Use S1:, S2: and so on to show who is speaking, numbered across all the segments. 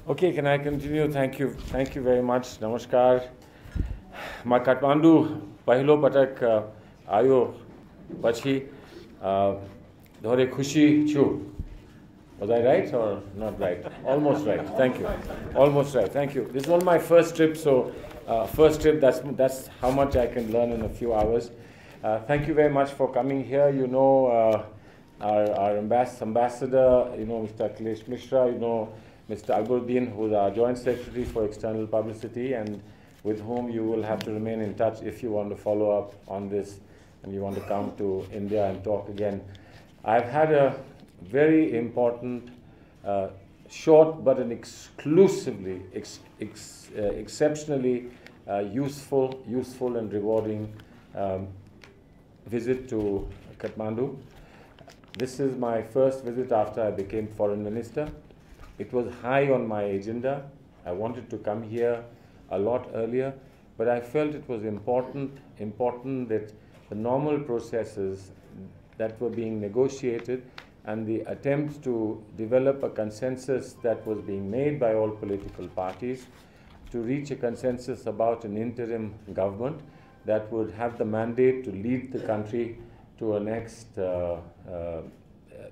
S1: Okay, can I continue? Thank you. Thank you very much. Namaskar. Ma Kathmandu pahilo patak ayo pachi dhore khushi chu. Was I right or not right? Almost right. Thank you. Almost right. Thank you. This is on my first trip, so first trip. That's how much I can learn in a few hours. Thank you very much for coming here. You know our ambassador. You know Mr. Akhilesh Mishra. You know Mr. Akbaruddin, who is our Joint Secretary for External Publicity, and with whom you will have to remain in touch if you want to follow up on this and you want to come to India and talk again. I've had a very important, short but an exclusively, exceptionally useful and rewarding visit to Kathmandu. This is my first visit after I became Foreign Minister. It was high on my agenda. I wanted to come here a lot earlier, but I felt it was important that the normal processes that were being negotiated and the attempts to develop a consensus that was being made by all political parties to reach a consensus about an interim government that would have the mandate to lead the country to a next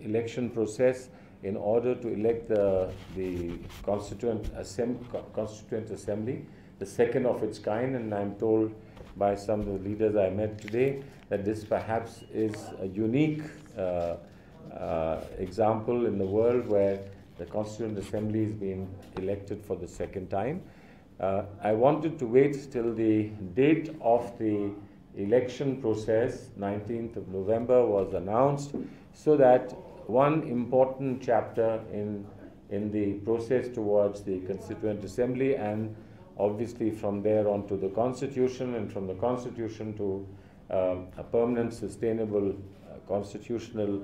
S1: election process in order to elect the Constituent Assembly, the second of its kind. And I'm told by some of the leaders I met today that this perhaps is a unique example in the world where the Constituent Assembly is being elected for the second time. I wanted to wait till the date of the election process, 19th of November, was announced, so that one important chapter in the process towards the Constituent Assembly, and obviously from there on to the Constitution, and from the Constitution to a permanent, sustainable constitutional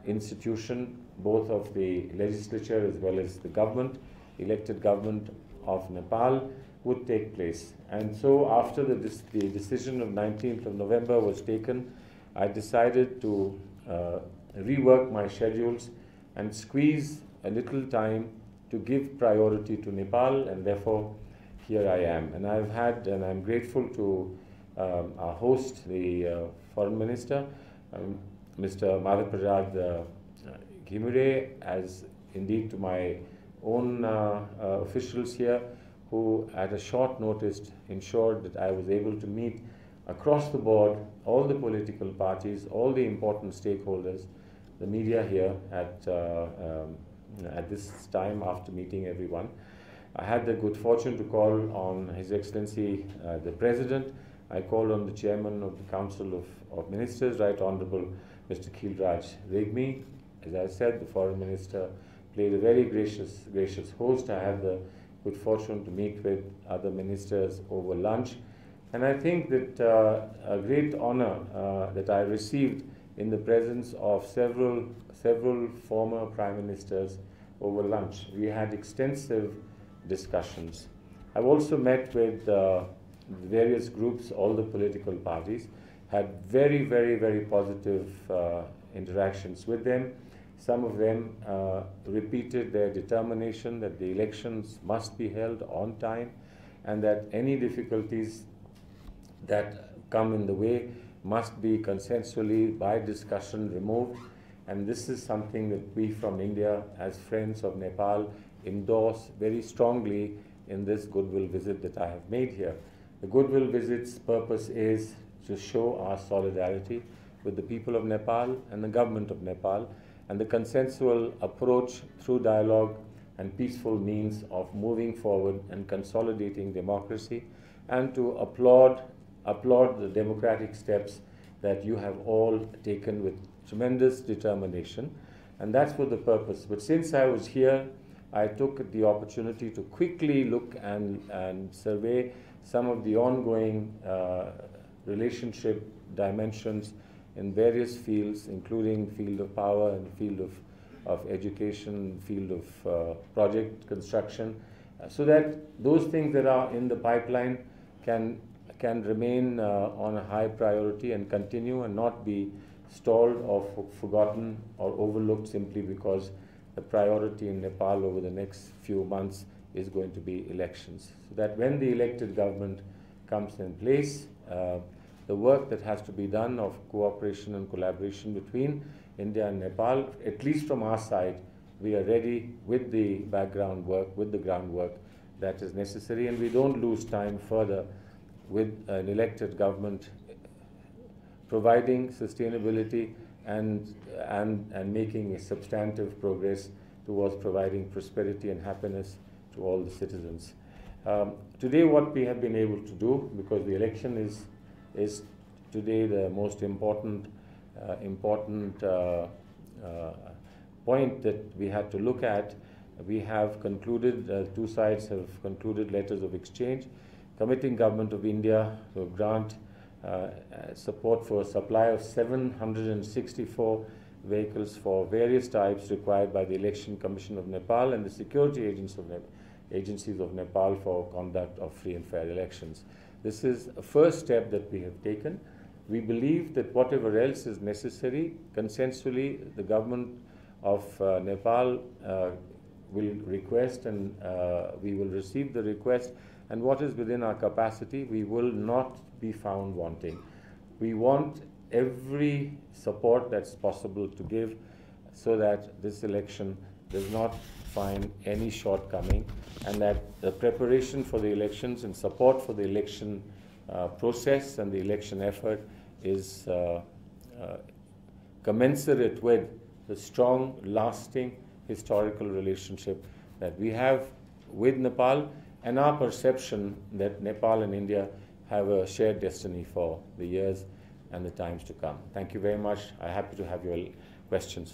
S1: institution, both of the legislature as well as the government, elected government of Nepal, would take place. And so after the decision of 19th of November was taken, I decided to rework my schedules and squeeze a little time to give priority to Nepal, and therefore here I am. And I'm grateful to our host, the Foreign Minister, Mr. Madhav Ghimire, as indeed to my own officials here, who at a short notice ensured that I was able to meet across the board all the political parties, all the important stakeholders, the media here at this time after meeting everyone. I had the good fortune to call on His Excellency the President. I called on the Chairman of the Council of Ministers, Right Honorable Mr. Khil Regmi. As I said, the Foreign Minister played a very gracious host. I had the good fortune to meet with other ministers over lunch. And I think that a great honor that I received in the presence of several former prime ministers over lunch. We had extensive discussions. I've also met with various groups, all the political parties, had very positive interactions with them. Some of them repeated their determination that the elections must be held on time and that any difficulties that come in the way must be consensually, by discussion, removed. And this is something that we from India, as friends of Nepal, endorse very strongly in this goodwill visit that I have made here. The goodwill visit's purpose is to show our solidarity with the people of Nepal and the government of Nepal, and the consensual approach through dialogue and peaceful means of moving forward and consolidating democracy, and to applaud the democratic steps that you have all taken with tremendous determination. And that's for the purpose. But since I was here, I took the opportunity to quickly look and survey some of the ongoing relationship dimensions in various fields, including field of power and field of education, field of project construction, so that those things that are in the pipeline can remain on a high priority and continue and not be stalled or forgotten or overlooked simply because the priority in Nepal over the next few months is going to be elections. So that when the elected government comes in place, the work that has to be done of cooperation and collaboration between India and Nepal, at least from our side, we are ready with the background work, with the groundwork that is necessary, and we don't lose time further with an elected government providing sustainability and making a substantive progress towards providing prosperity and happiness to all the citizens. Today what we have been able to do, because the election is today the most important point that we had to look at, we have concluded, two sides have concluded letters of exchange, committing Government of India to grant support for a supply of 764 vehicles for various types required by the Election Commission of Nepal and the security agencies of Nepal for conduct of free and fair elections. This is a first step that we have taken. We believe that whatever else is necessary, consensually, the government of Nepal will request, and we will receive the request, and what is within our capacity, we will not be found wanting. We want every support that's possible to give so that this election does not find any shortcoming, and that the preparation for the elections and support for the election process and the election effort is commensurate with the strong, lasting historical relationship that we have with Nepal, and our perception that Nepal and India have a shared destiny for the years and the times to come. Thank you very much. I'm happy to have your questions.